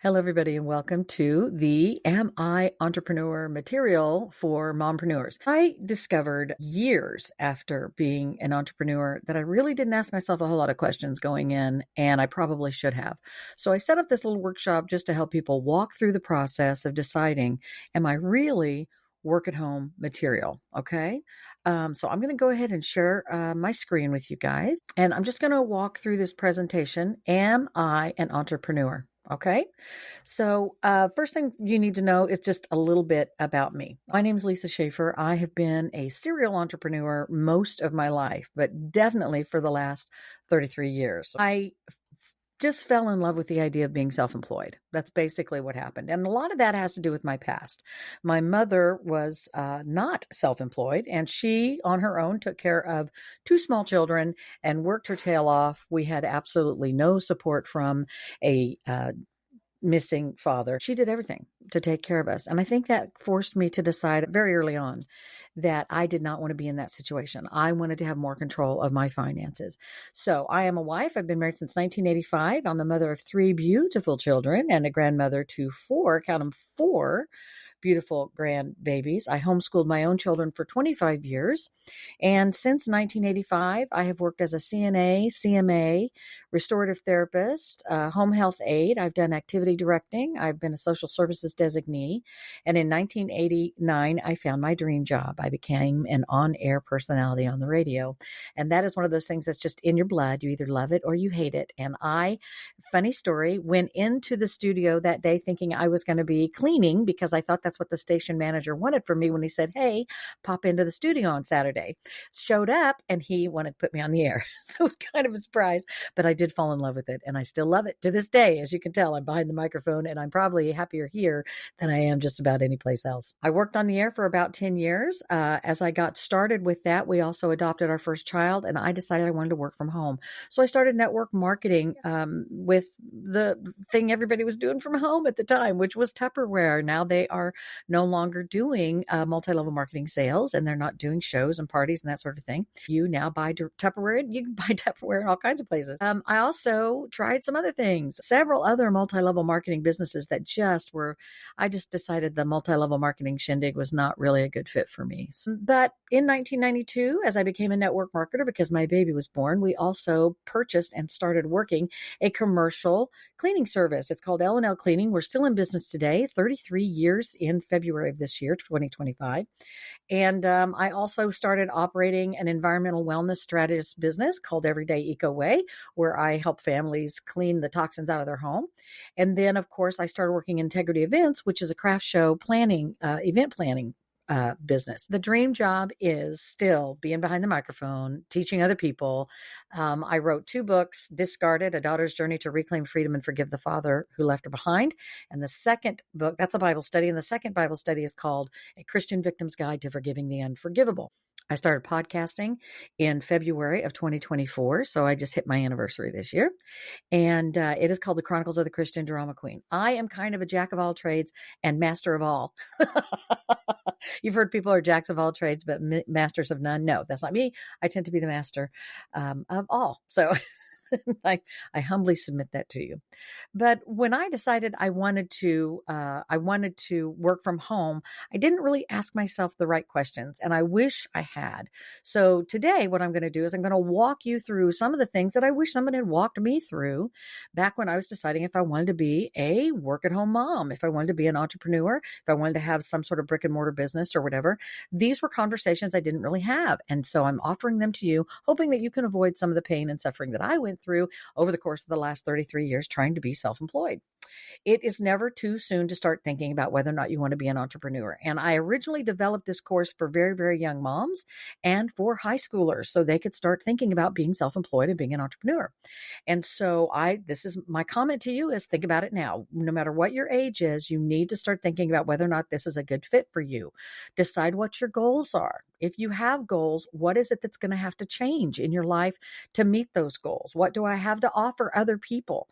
Hello, everybody, and welcome to the Am I Entrepreneur material for mompreneurs. I discovered years after being an entrepreneur that I really didn't ask myself a whole lot of questions going in, and I probably should have. So I set up this little workshop just to help people walk through the process of deciding, am I really work at home material? Okay. So I'm going to go ahead and share my screen with you guys, and I'm just going to walk through this presentation. Am I an entrepreneur? Okay. So, first thing you need to know is just a little bit about me. My name is Lisa Schaefer. I have been a serial entrepreneur most of my life, but definitely for the last 33 years. I just fell in love with the idea of being self-employed. That's basically what happened. And a lot of that has to do with my past. My mother was not self-employed, and she, on her own, took care of two small children and worked her tail off. We had absolutely no support from a missing father. She did everything to take care of us. And I think that forced me to decide very early on that I did not want to be in that situation. I wanted to have more control of my finances. So I am a wife. I've been married since 1985. I'm the mother of three beautiful children and a grandmother to four, count them, four beautiful grandbabies. I homeschooled my own children for 25 years. And since 1985, I have worked as a CNA, CMA, restorative therapist, home health aide. I've done activity directing. I've been a social services designee. And in 1989, I found my dream job. I became an on-air personality on the radio. And that is one of those things that's just in your blood. You either love it or you hate it. And funny story, went into the studio that day thinking I was going to be cleaning because I thought that's what the station manager wanted from me when he said, hey, pop into the studio on Saturday. Showed up and he wanted to put me on the air. So it was kind of a surprise, but I did fall in love with it and I still love it to this day. As you can tell, I'm behind the microphone and I'm probably happier here than I am just about any place else. I worked on the air for about 10 years. As I got started with that, we also adopted our first child and I decided I wanted to work from home. So I started network marketing with the thing everybody was doing from home at the time, which was Tupperware. Now they are no longer doing multi-level marketing sales and they're not doing shows and parties and that sort of thing. You now buy Tupperware. You can buy Tupperware in all kinds of places. I also tried some other things, several other multi-level marketing businesses that I just decided the multi-level marketing shindig was not really a good fit for me. But in 1992, as I became a network marketer because my baby was born, we also purchased and started working a commercial cleaning service. It's called L&L Cleaning. We're still in business today, 33 years in February of this year, 2025. And I also started operating an environmental wellness strategist business called Everyday Eco Way, where I help families clean the toxins out of their home. And then, of course, I started working Integrity Events, which is a craft show planning, event planning business. The dream job is still being behind the microphone, teaching other people. I wrote two books, Discarded, A Daughter's Journey to Reclaim Freedom and Forgive the Father Who Left Her Behind. And the second book, that's a Bible study. And the second Bible study is called A Christian Victim's Guide to Forgiving the Unforgivable. I started podcasting in February of 2024. So I just hit my anniversary this year. And it is called The Chronicles of the Christian Drama Queen. I am kind of a jack of all trades and master of all. You've heard people are jacks of all trades, but masters of none. No, that's not me. I tend to be the master of all. So I humbly submit that to you. But when I decided I wanted to work from home, I didn't really ask myself the right questions, and I wish I had. So today, what I'm going to do is I'm going to walk you through some of the things that I wish someone had walked me through back when I was deciding if I wanted to be a work-at-home mom, if I wanted to be an entrepreneur, if I wanted to have some sort of brick-and-mortar business or whatever. These were conversations I didn't really have, and so I'm offering them to you, hoping that you can avoid some of the pain and suffering that I went through over the course of the last 33 years trying to be self-employed. It is never too soon to start thinking about whether or not you want to be an entrepreneur. And I originally developed this course for very, very young moms and for high schoolers so they could start thinking about being self-employed and being an entrepreneur. And so this is my comment to you is think about it now. No matter what your age is, you need to start thinking about whether or not this is a good fit for you. Decide what your goals are. If you have goals, what is it that's going to have to change in your life to meet those goals? What do I have to offer other people?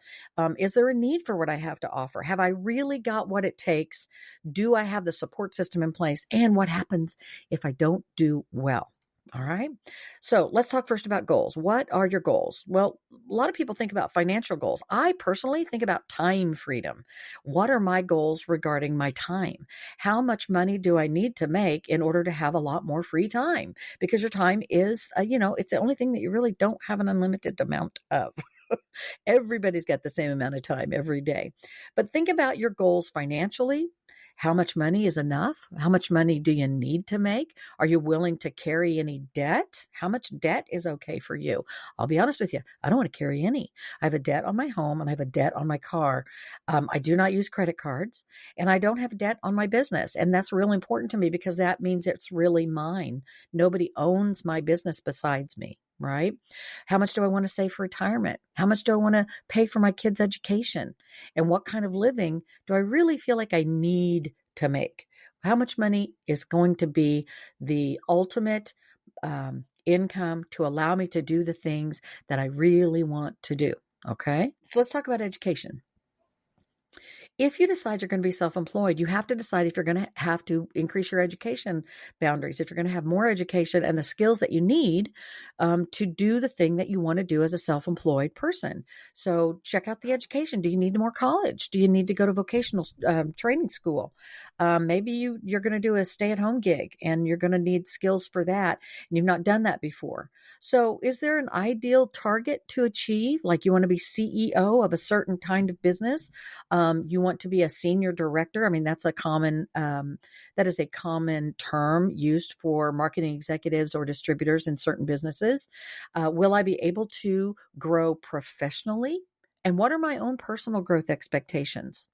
Is there a need for what I have to offer? Have I really got what it takes? Do I have the support system in place? And what happens if I don't do well? All right. So let's talk first about goals. What are your goals? Well, a lot of people think about financial goals. I personally think about time freedom. What are my goals regarding my time? How much money do I need to make in order to have a lot more free time? Because your time is, it's the only thing that you really don't have an unlimited amount of. Everybody's got the same amount of time every day. But think about your goals financially. How much money is enough? How much money do you need to make? Are you willing to carry any debt? How much debt is okay for you? I'll be honest with you. I don't want to carry any. I have a debt on my home and I have a debt on my car. I do not use credit cards and I don't have debt on my business. And that's real important to me because that means it's really mine. Nobody owns my business besides me. Right? How much do I want to save for retirement? How much do I want to pay for my kids' education? And what kind of living do I really feel like I need to make? How much money is going to be the ultimate income to allow me to do the things that I really want to do? Okay. So let's talk about education. If you decide you're going to be self-employed, you have to decide if you're going to have to increase your education boundaries, if you're going to have more education and the skills that you need to do the thing that you want to do as a self-employed person. So check out the education. Do you need more college? Do you need to go to vocational training school? Maybe you're going to do a stay-at-home gig and you're going to need skills for that. And you've not done that before. So is there an ideal target to achieve? Like you want to be CEO of a certain kind of business? You want to be a senior director. I mean, that is a common term used for marketing executives or distributors in certain businesses. Will I be able to grow professionally? And what are my own personal growth expectations?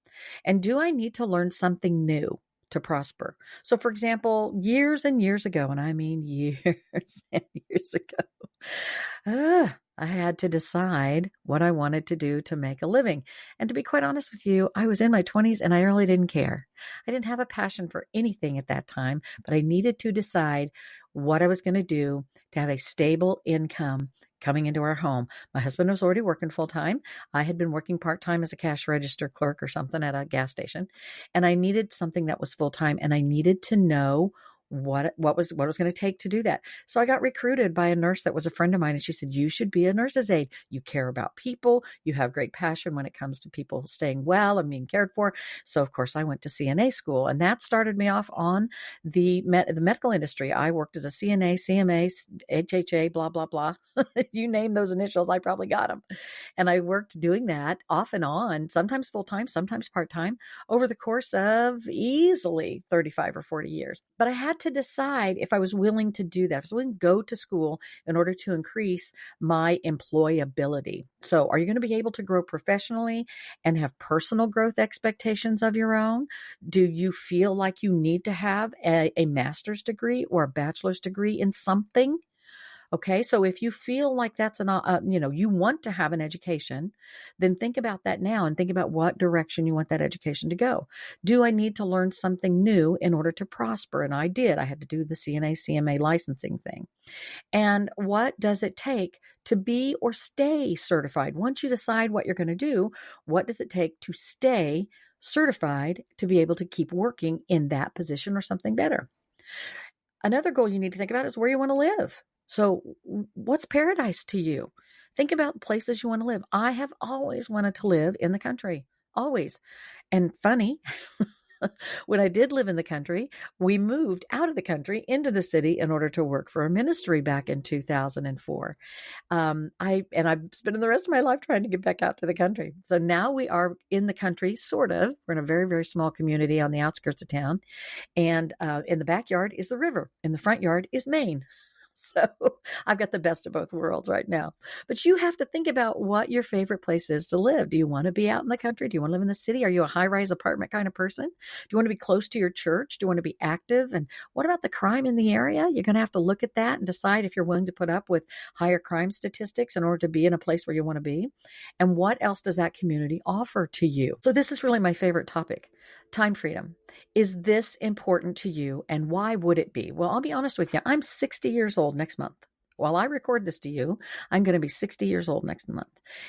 And do I need to learn something new to prosper? So for example, years and years ago, and I mean years and years ago, I had to decide what I wanted to do to make a living. And to be quite honest with you, I was in my 20s and I really didn't care. I didn't have a passion for anything at that time, but I needed to decide what I was going to do to have a stable income coming into our home. My husband was already working full time. I had been working part time as a cash register clerk or something at a gas station. And I needed something that was full time and I needed to know what was going to take to do that. So I got recruited by a nurse that was a friend of mine. And she said, you should be a nurse's aide. You care about people. You have great passion when it comes to people staying well and being cared for. So of course I went to CNA school and that started me off on the medical industry. I worked as a CNA, CMA, HHA, blah, blah, blah. You name those initials, I probably got them. And I worked doing that off and on, sometimes full-time, sometimes part-time, over the course of easily 35 or 40 years. But I had to decide if I was willing to do that. I was willing to go to school in order to increase my employability. So are you going to be able to grow professionally and have personal growth expectations of your own? Do you feel like you need to have a master's degree or a bachelor's degree in something? Okay, so if you feel like that's you want to have an education, then think about that now and think about what direction you want that education to go. Do I need to learn something new in order to prosper? And I did. I had to do the CNA, CMA licensing thing. And what does it take to be or stay certified? Once you decide what you're going to do, what does it take to stay certified to be able to keep working in that position or something better? Another goal you need to think about is where you want to live. So what's paradise to you? Think about places you want to live. I have always wanted to live in the country, always. And funny, when I did live in the country, we moved out of the country into the city in order to work for a ministry back in 2004. I've spent the rest of my life trying to get back out to the country. So now we are in the country, sort of. We're in a very, very small community on the outskirts of town. And in the backyard is the river. In the front yard is Maine. So I've got the best of both worlds right now. But you have to think about what your favorite place is to live. Do you want to be out in the country? Do you want to live in the city? Are you a high-rise apartment kind of person? Do you want to be close to your church? Do you want to be active? And what about the crime in the area? You're going to have to look at that and decide if you're willing to put up with higher crime statistics in order to be in a place where you want to be. And what else does that community offer to you? So this is really my favorite topic, time freedom. Is this important to you? And why would it be? Well, I'll be honest with you. I'm 60 years old next month. While I record this to you, I'm going to be 60 years old next month.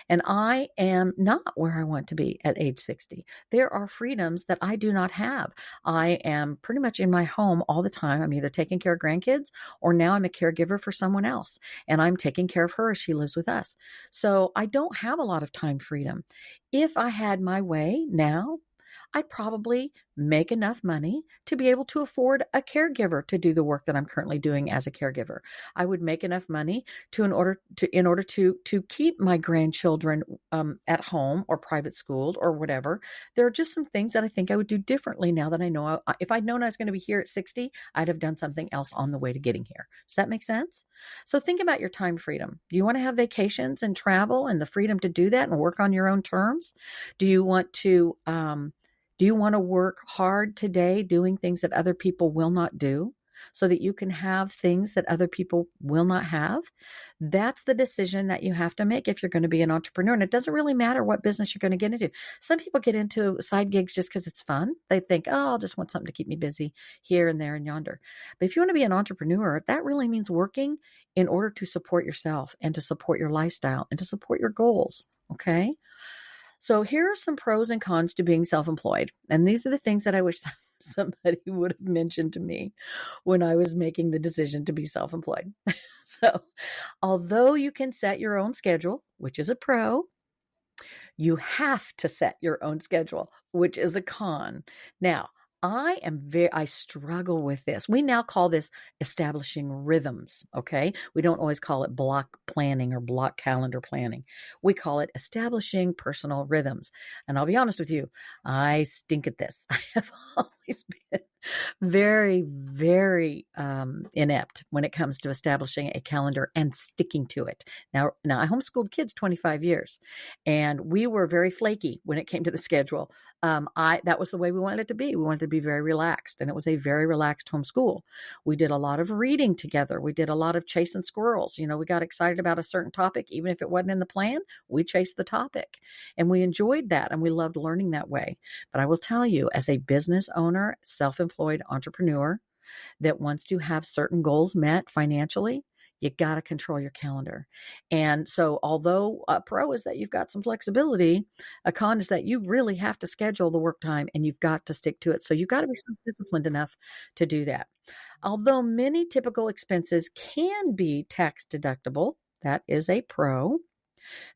And I am not where I want to be at age 60. There are freedoms that I do not have. I am pretty much in my home all the time. I'm either taking care of grandkids or now I'm a caregiver for someone else. And I'm taking care of her as she lives with us. So I don't have a lot of time freedom. If I had my way now, I'd probably make enough money to be able to afford a caregiver to do the work that I'm currently doing as a caregiver. I would make enough money in order to keep my grandchildren at home or private schooled or whatever. There are just some things that I think I would do differently now that I know. If I'd known I was going to be here at 60, I'd have done something else on the way to getting here. Does that make sense? So think about your time freedom. Do you want to have vacations and travel and the freedom to do that and work on your own terms? Do you want to work hard today doing things that other people will not do so that you can have things that other people will not have? That's the decision that you have to make if you're going to be an entrepreneur. And it doesn't really matter what business you're going to get into. Some people get into side gigs just because it's fun. They think, oh, I'll just want something to keep me busy here and there and yonder. But if you want to be an entrepreneur, that really means working in order to support yourself and to support your lifestyle and to support your goals. Okay. So here are some pros and cons to being self-employed. And these are the things that I wish somebody would have mentioned to me when I was making the decision to be self-employed. So although you can set your own schedule, which is a pro, you have to set your own schedule, which is a con. Now, I struggle with this. We now call this establishing rhythms. Okay. We don't always call it block planning or block calendar planning. We call it establishing personal rhythms. And I'll be honest with you, I stink at this. I have always been very, very inept when it comes to establishing a calendar and sticking to it. Now I homeschooled kids 25 years and we were very flaky when it came to the schedule. That was the way we wanted it to be. We wanted to be very relaxed, and it was a very relaxed homeschool. We did a lot of reading together. We did a lot of chasing squirrels. We got excited about a certain topic. Even if it wasn't in the plan, we chased the topic and we enjoyed that. And we loved learning that way. But I will tell you, as a business owner, self-employed entrepreneur that wants to have certain goals met financially, you got to control your calendar. And so although a pro is that you've got some flexibility, a con is that you really have to schedule the work time and you've got to stick to it. So you've got to be self-disciplined enough to do that. Although many typical expenses can be tax deductible, that is a pro.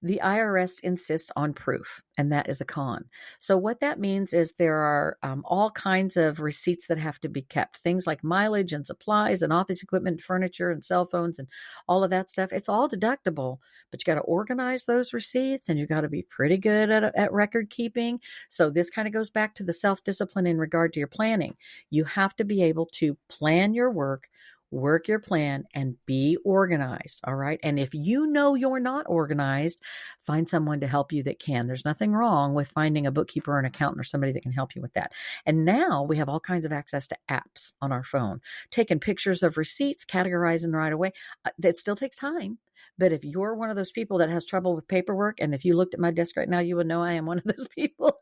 The IRS insists on proof, and that is a con. So what that means is there are all kinds of receipts that have to be kept, things like mileage and supplies and office equipment, furniture and cell phones and all of that stuff. It's all deductible, but you got to organize those receipts and you got to be pretty good at record keeping. So this kind of goes back to the self-discipline in regard to your planning. You have to be able to plan your work your plan, and be organized. All right. And if you know you're not organized, find someone to help you that can. There's nothing wrong with finding a bookkeeper or an accountant or somebody that can help you with that. And now we have all kinds of access to apps on our phone, taking pictures of receipts, categorizing right away. That still takes time. But if you're one of those people that has trouble with paperwork, and if you looked at my desk right now, you would know I am one of those people.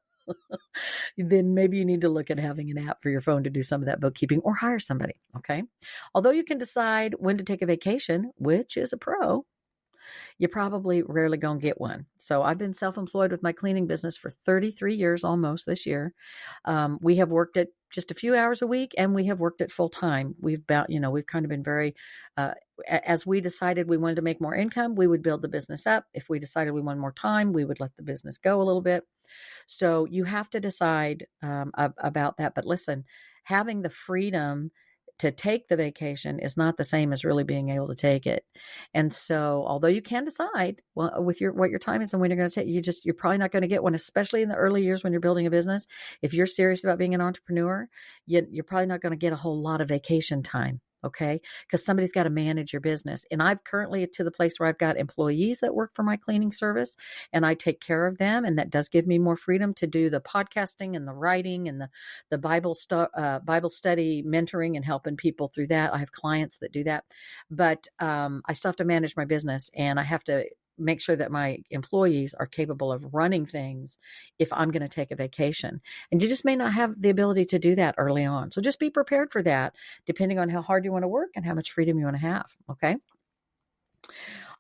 Then maybe you need to look at having an app for your phone to do some of that bookkeeping or hire somebody. Okay. Although you can decide when to take a vacation, which is a pro, you're probably rarely going to get one. So I've been self-employed with my cleaning business for 33 years almost this year. We have worked at just a few hours a week and we have worked at full time. We've kind of been very, as we decided we wanted to make more income, we would build the business up. If we decided we wanted more time, we would let the business go a little bit. So you have to decide about that. But listen, having the freedom to take the vacation is not the same as really being able to take it. And so, although you can decide with what your time is and when you're going to take, you're probably not going to get one, especially in the early years when you're building a business. If you're serious about being an entrepreneur, you're probably not going to get a whole lot of vacation time. Okay. Because somebody's got to manage your business. And I'm currently to the place where I've got employees that work for my cleaning service and I take care of them. And that does give me more freedom to do the podcasting and the writing and the Bible study mentoring and helping people through that. I have clients that do that, but I still have to manage my business and I have to make sure that my employees are capable of running things if I'm going to take a vacation. And you just may not have the ability to do that early on. So just be prepared for that, depending on how hard you want to work and how much freedom you want to have. Okay.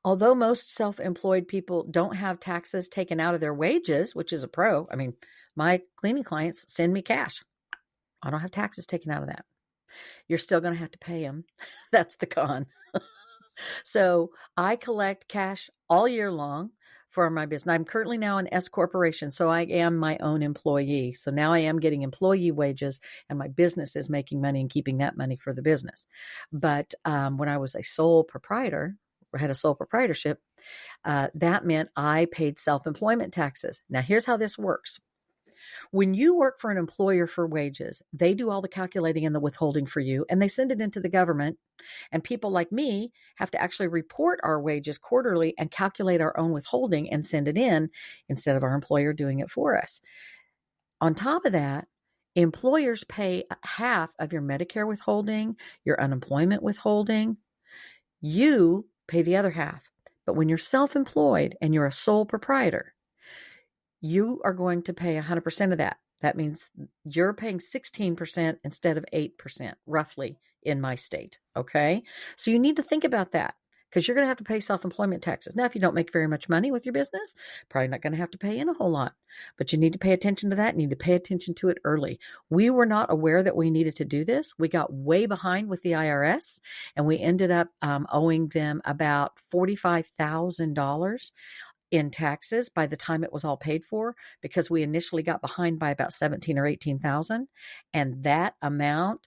Although most self-employed people don't have taxes taken out of their wages, which is a pro. I mean, my cleaning clients send me cash. I don't have taxes taken out of that. You're still going to have to pay them. That's the con. So I collect cash all year long for my business. I'm currently now an S corporation, so I am my own employee. So now I am getting employee wages, and my business is making money and keeping that money for the business. But when I was a sole proprietor, or had a sole proprietorship, that meant I paid self-employment taxes. Now, here's how this works. When you work for an employer for wages, they do all the calculating and the withholding for you, and they send it into the government. And people like me have to actually report our wages quarterly and calculate our own withholding and send it in instead of our employer doing it for us. On top of that, employers pay half of your Medicare withholding, your unemployment withholding. You pay the other half. But when you're self-employed and you're a sole proprietor, you are going to pay 100% of that. That means you're paying 16% instead of 8%, roughly, in my state. Okay. So you need to think about that because you're going to have to pay self-employment taxes. Now, if you don't make very much money with your business, probably not going to have to pay in a whole lot, but you need to pay attention to that. You need to pay attention to it early. We were not aware that we needed to do this. We got way behind with the IRS and we ended up owing them about $45,000 in taxes by the time it was all paid for, because we initially got behind by about 17 or 18,000, and that amount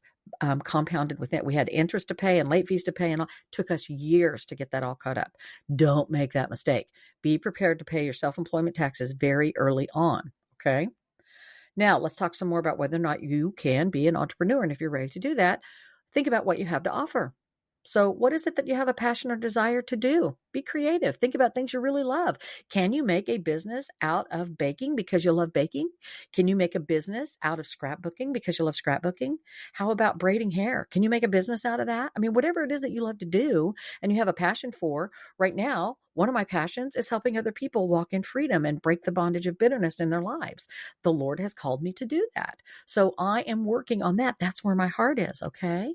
compounded with it. We had interest to pay and late fees to pay, and all. Took us years to get that all caught up. Don't make that mistake. Be prepared to pay your self-employment taxes very early on. Okay. Now let's talk some more about whether or not you can be an entrepreneur. And if you're ready to do that, think about what you have to offer. So what is it that you have a passion or desire to do? Be creative. Think about things you really love. Can you make a business out of baking because you love baking? Can you make a business out of scrapbooking because you love scrapbooking? How about braiding hair? Can you make a business out of that? I mean, whatever it is that you love to do and you have a passion for. Right now, one of my passions is helping other people walk in freedom and break the bondage of bitterness in their lives. The Lord has called me to do that. So I am working on that. That's where my heart is. Okay.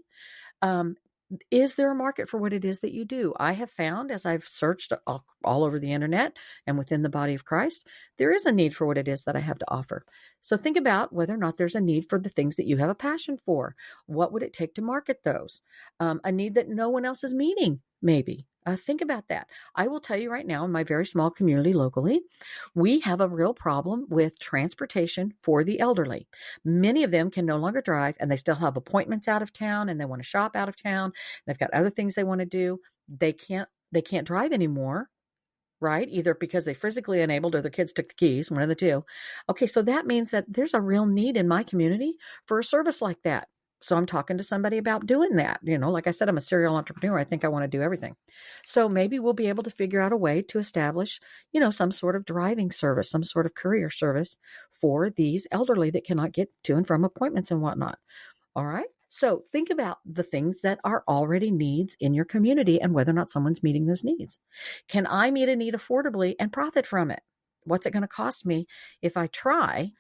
Is there a market for what it is that you do? I have found, as I've searched all over the internet and within the body of Christ, there is a need for what it is that I have to offer. So think about whether or not there's a need for the things that you have a passion for. What would it take to market those? A need that no one else is meeting, maybe. Think about that. I will tell you right now, in my very small community locally, we have a real problem with transportation for the elderly. Many of them can no longer drive and they still have appointments out of town and they want to shop out of town. They've got other things they want to do. They can't drive anymore, right? Either because they physically enabled or their kids took the keys, one of the two. Okay, so that means that there's a real need in my community for a service like that. So I'm talking to somebody about doing that. Like I said, I'm a serial entrepreneur. I think I want to do everything. So maybe we'll be able to figure out a way to establish, some sort of driving service, some sort of courier service for these elderly that cannot get to and from appointments and whatnot. All right. So think about the things that are already needs in your community and whether or not someone's meeting those needs. Can I meet a need affordably and profit from it? What's it going to cost me if I try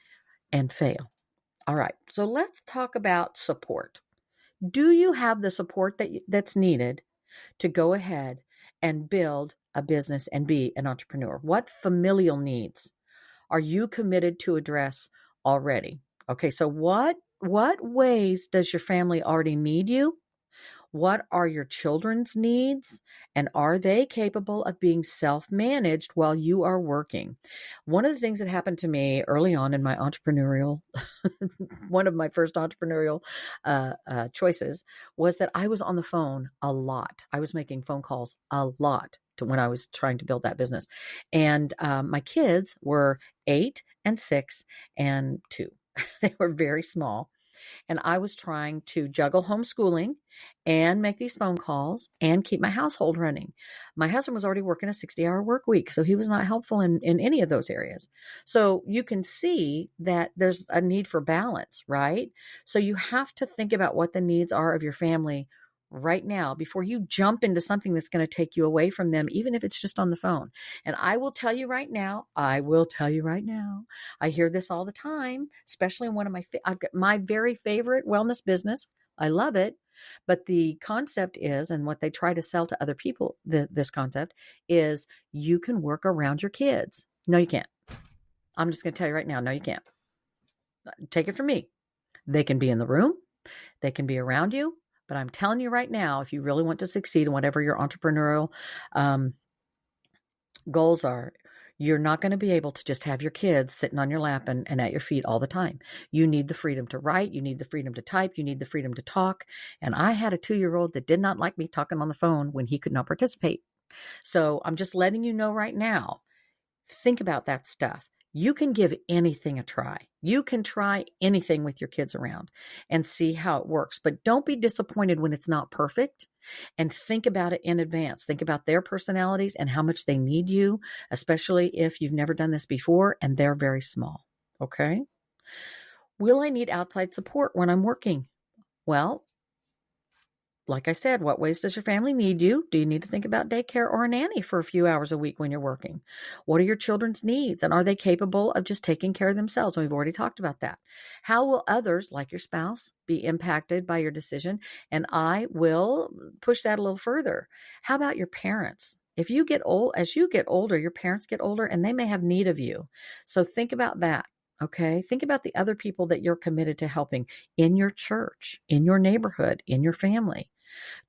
and fail? All right, so let's talk about support. Do you have the support that's needed to go ahead and build a business and be an entrepreneur? What familial needs are you committed to address already? Okay, so what ways does your family already need you? What are your children's needs? And are they capable of being self-managed while you are working? One of the things that happened to me early on in my entrepreneurial, one of my first entrepreneurial choices was that I was on the phone a lot. I was making phone calls a lot when I was trying to build that business. And my kids were 8 and 6 and 2. They were very small. And I was trying to juggle homeschooling and make these phone calls and keep my household running. My husband was already working a 60-hour work week, so he was not helpful in any of those areas. So you can see that there's a need for balance, right? So you have to think about what the needs are of your family right now before you jump into something that's going to take you away from them, even if it's just on the phone. And I will tell you right now, I hear this all the time, especially in one of I've got my very favorite wellness business, I love it. But the concept is, and what they try to sell to other people, this concept is you can work around your kids. No, you can't. I'm just going to tell you right now, no, you can't. Take it from me. They can be in the room, they can be around you, but I'm telling you right now, if you really want to succeed in whatever your entrepreneurial goals are, you're not going to be able to just have your kids sitting on your lap and at your feet all the time. You need the freedom to write. You need the freedom to type. You need the freedom to talk. And I had a 2-year-old that did not like me talking on the phone when he could not participate. So I'm just letting you know right now, think about that stuff. You can give anything a try. You can try anything with your kids around and see how it works. But don't be disappointed when it's not perfect, and think about it in advance. Think about their personalities and how much they need you, especially if you've never done this before and they're very small. Okay? Will I need outside support when I'm working? Well, like I said, what ways does your family need you? Do you need to think about daycare or a nanny for a few hours a week when you're working? What are your children's needs? And are they capable of just taking care of themselves? And we've already talked about that. How will others, like your spouse, be impacted by your decision? And I will push that a little further. How about your parents? If you get old, as you get older, your parents get older and they may have need of you. So think about that. Okay. Think about the other people that you're committed to helping in your church, in your neighborhood, in your family.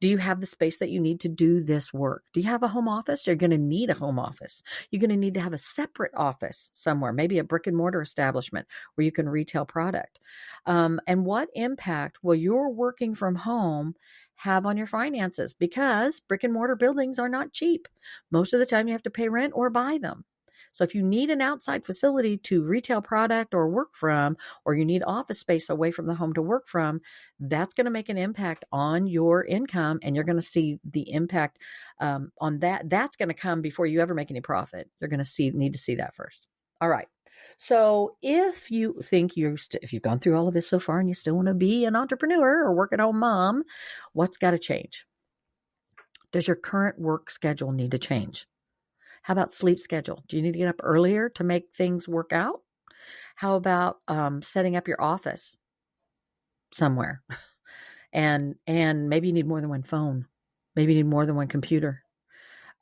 Do you have the space that you need to do this work? Do you have a home office? You're going to need a home office. You're going to need to have a separate office somewhere, maybe a brick and mortar establishment where you can retail product. And what impact will your working from home have on your finances? Because brick and mortar buildings are not cheap. Most of the time you have to pay rent or buy them. So if you need an outside facility to retail product or work from, or you need office space away from the home to work from, that's going to make an impact on your income, and you're going to see the impact on that. That's going to come before you ever make any profit. You're going to need to see that first. All right. So if you think if you've gone through all of this so far and you still want to be an entrepreneur or work at home mom, what's got to change? Does your current work schedule need to change? How about sleep schedule? Do you need to get up earlier to make things work out? How about setting up your office somewhere? And maybe you need more than one phone. Maybe you need more than one computer.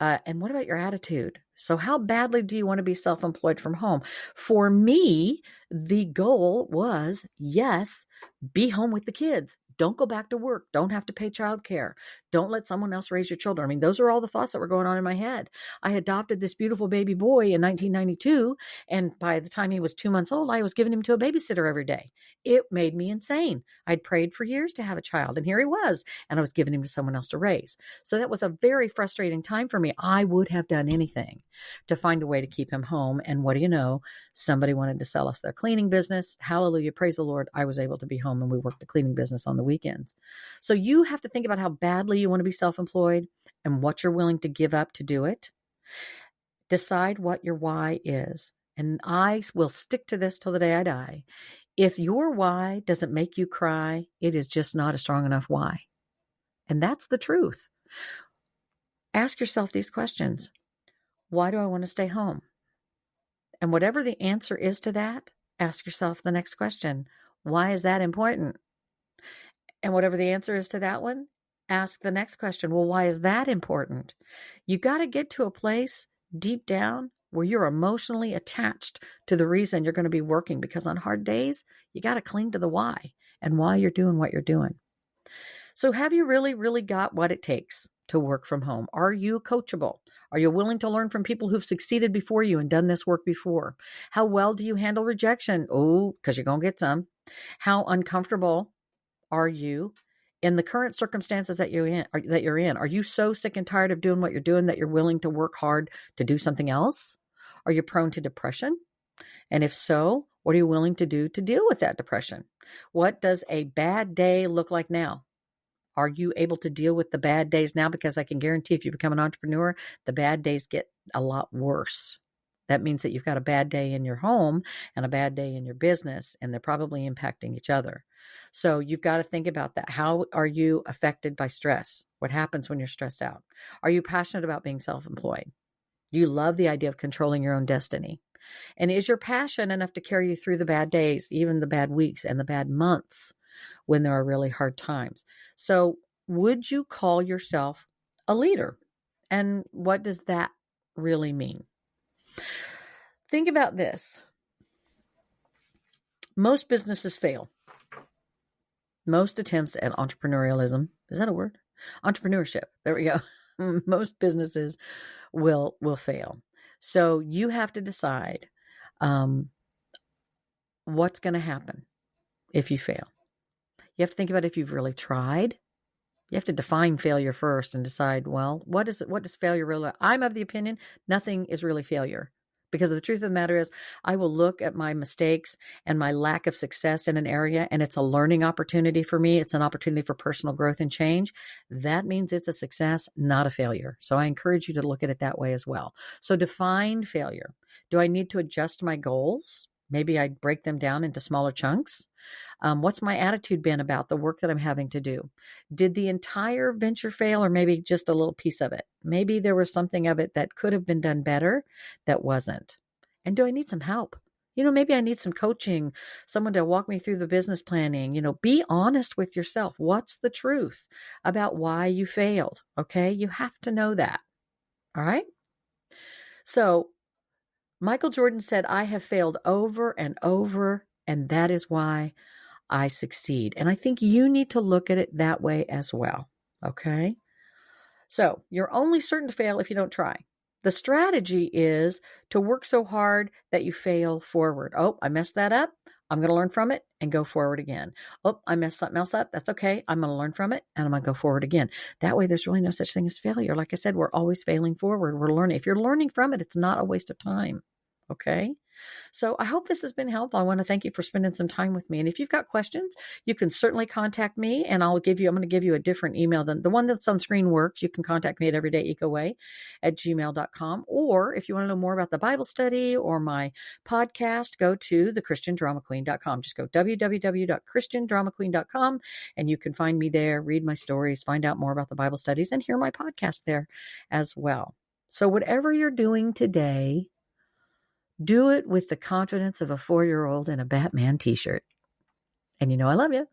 And what about your attitude? So how badly do you want to be self-employed from home? For me, the goal was, yes, be home with the kids. Don't go back to work. Don't have to pay childcare. Don't let someone else raise your children. I mean, those are all the thoughts that were going on in my head. I adopted this beautiful baby boy in 1992, and by the time he was 2 months old, I was giving him to a babysitter every day. It made me insane. I'd prayed for years to have a child, and here he was, and I was giving him to someone else to raise. So that was a very frustrating time for me. I would have done anything to find a way to keep him home. And what do you know? Somebody wanted to sell us their cleaning business. Hallelujah. Praise the Lord. I was able to be home, and we worked the cleaning business on the weekends. So you have to think about how badly you want to be self-employed and what you're willing to give up to do it. Decide what your why is. And I will stick to this till the day I die. If your why doesn't make you cry, it is just not a strong enough why. And that's the truth. Ask yourself these questions. Why do I want to stay home? And whatever the answer is to that, ask yourself the next question. Why is that important? And whatever the answer is to that one, ask the next question. Well, why is that important? You got to get to a place deep down where you're emotionally attached to the reason you're going to be working, because on hard days, you got to cling to the why and why you're doing what you're doing. So have you really, really got what it takes to work from home? Are you coachable? Are you willing to learn from people who've succeeded before you and done this work before? How well do you handle rejection? Oh, because you're going to get some. How uncomfortable are you in the current circumstances that you're in? Are you so sick and tired of doing what you're doing that you're willing to work hard to do something else? Are you prone to depression? And if so, what are you willing to do to deal with that depression? What does a bad day look like now? Are you able to deal with the bad days now? Because I can guarantee if you become an entrepreneur, the bad days get a lot worse. That means that you've got a bad day in your home and a bad day in your business, and they're probably impacting each other. So you've got to think about that. How are you affected by stress? What happens when you're stressed out? Are you passionate about being self-employed? Do you love the idea of controlling your own destiny? And is your passion enough to carry you through the bad days, even the bad weeks and the bad months, when there are really hard times. So, would you call yourself a leader? And what does that really mean? Think about this. Most businesses fail. Most attempts at entrepreneurialism, is that a word? Entrepreneurship. There we go. Most businesses will fail. So you have to decide what's going to happen if you fail. You have to think about if you've really tried. You have to define failure first and decide, well, what is it? What does failure really? I'm of the opinion nothing is really failure. Because the truth of the matter is, I will look at my mistakes and my lack of success in an area, and it's a learning opportunity for me. It's an opportunity for personal growth and change. That means it's a success, not a failure. So I encourage you to look at it that way as well. So define failure. Do I need to adjust my goals? Maybe I break them down into smaller chunks. What's my attitude been about the work that I'm having to do? Did the entire venture fail, or maybe just a little piece of it? Maybe there was something of it that could have been done better that wasn't. And do I need some help? Maybe I need some coaching, someone to walk me through the business planning. Be honest with yourself. What's the truth about why you failed? Okay. You have to know that. All right. So Michael Jordan said, I have failed over and over, and that is why I succeed. And I think you need to look at it that way as well. Okay. So you're only certain to fail if you don't try. The strategy is to work so hard that you fail forward. Oh, I messed that up. I'm going to learn from it and go forward again. Oh, I messed something else up. That's okay. I'm going to learn from it and I'm going to go forward again. That way, there's really no such thing as failure. Like I said, we're always failing forward. We're learning. If you're learning from it, it's not a waste of time. Okay. So I hope this has been helpful. I want to thank you for spending some time with me. And if you've got questions, you can certainly contact me, and I'm going to give you a different email than the one that's on screen works. You can contact me at everydayecoWay@gmail.com. Or if you want to know more about the Bible study or my podcast, go to thechristiandramaqueen.com. Just go www.christiandramaqueen.com and you can find me there, read my stories, find out more about the Bible studies, and hear my podcast there as well. So whatever you're doing today, do it with the confidence of a 4-year-old in a Batman t-shirt. And I love you.